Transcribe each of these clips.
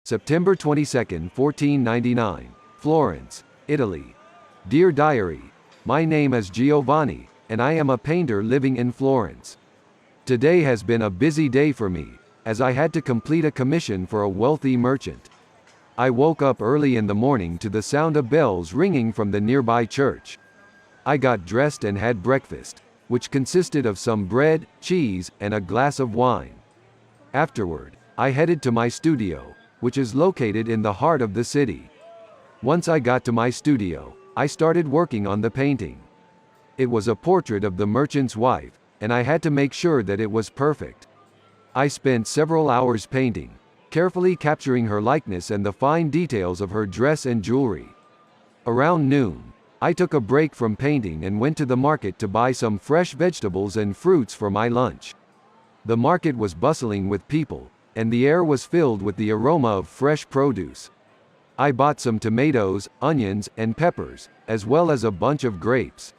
September 22, 1499, Florence, Italy. Dear Diary, my name is Giovanni, and I am a painter living in Florence. Today has been a busy day for me, as I had to complete a commission for a wealthy merchant. I woke up early in the morning to the sound of bells ringing from the nearby church. I got dressed and had breakfast, which consisted of some bread, cheese, and a glass of wine. Afterward, I headed to my studio, which is located in the heart of the city. Once I got to my studio, I started working on the painting. It was a portrait of the merchant's wife, and I had to make sure that it was perfect. I spent several hours painting, carefully capturing her likeness and the fine details of her dress and jewelry. Around noon, I took a break from painting and went to the market to buy some fresh vegetables and fruits for my lunch. The market was bustling with people, and the air was filled with the aroma of fresh produce. I bought some tomatoes, onions, and peppers, as well as a bunch of grapes.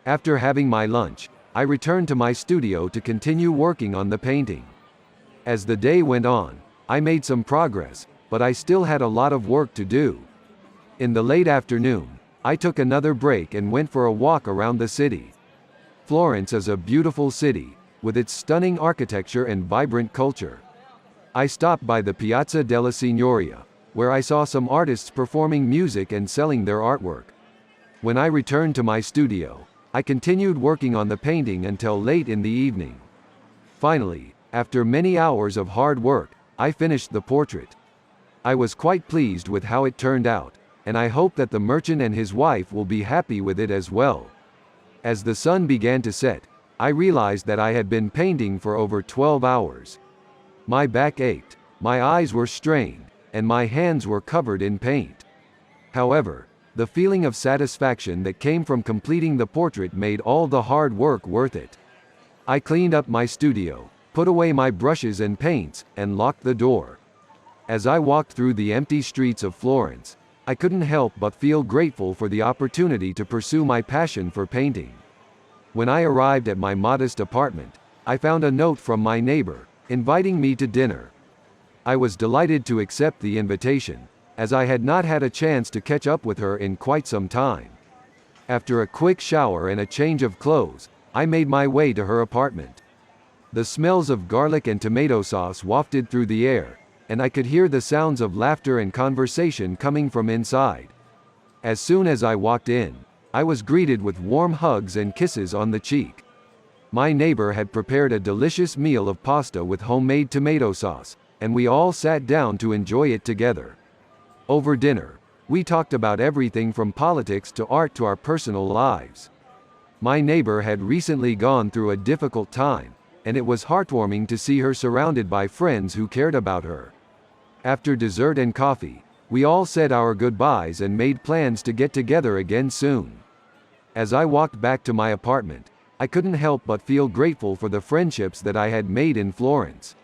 After having my lunch, I returned to my studio to continue working on the painting. As the day went on, I made some progress, but I still had a lot of work to do. In the late afternoon, I took another break and went for a walk around the city. Florence is a beautiful city, with its stunning architecture and vibrant culture. I stopped by the Piazza della Signoria, where I saw some artists performing music and selling their artwork. When I returned to my studio, I continued working on the painting until late in the evening. Finally, after many hours of hard work, I finished the portrait. I was quite pleased with how it turned out, and I hope that the merchant and his wife will be happy with it as well. As the sun began to set, I realized that I had been painting for over 12 hours. My back ached, my eyes were strained, and my hands were covered in paint. However, the feeling of satisfaction that came from completing the portrait made all the hard work worth it. I cleaned up my studio, put away my brushes and paints, and locked the door. As I walked through the empty streets of Florence, I couldn't help but feel grateful for the opportunity to pursue my passion for painting. When I arrived at my modest apartment, I found a note from my neighbor, inviting me to dinner. I was delighted to accept the invitation, as I had not had a chance to catch up with her in quite some time. After a quick shower and a change of clothes, I made my way to her apartment. The smells of garlic and tomato sauce wafted through the air, and I could hear the sounds of laughter and conversation coming from inside. As soon as I walked in, I was greeted with warm hugs and kisses on the cheek. My neighbor had prepared a delicious meal of pasta with homemade tomato sauce, and we all sat down to enjoy it together. Over dinner, we talked about everything from politics to art to our personal lives. My neighbor had recently gone through a difficult time, and it was heartwarming to see her surrounded by friends who cared about her. After dessert and coffee, we all said our goodbyes and made plans to get together again soon. As I walked back to my apartment, I couldn't help but feel grateful for the friendships that I had made in Florence.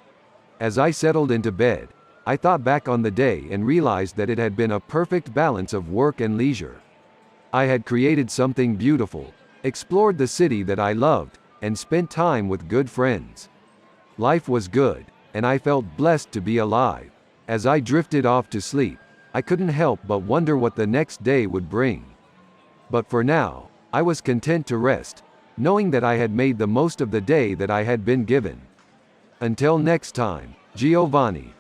As I settled into bed, I thought back on the day and realized that it had been a perfect balance of work and leisure. I had created something beautiful, explored the city that I loved, and spent time with good friends. Life was good, and I felt blessed to be alive. As I drifted off to sleep, I couldn't help but wonder what the next day would bring. But for now, I was content to rest, knowing that I had made the most of the day that I had been given. Until next time, Giovanni.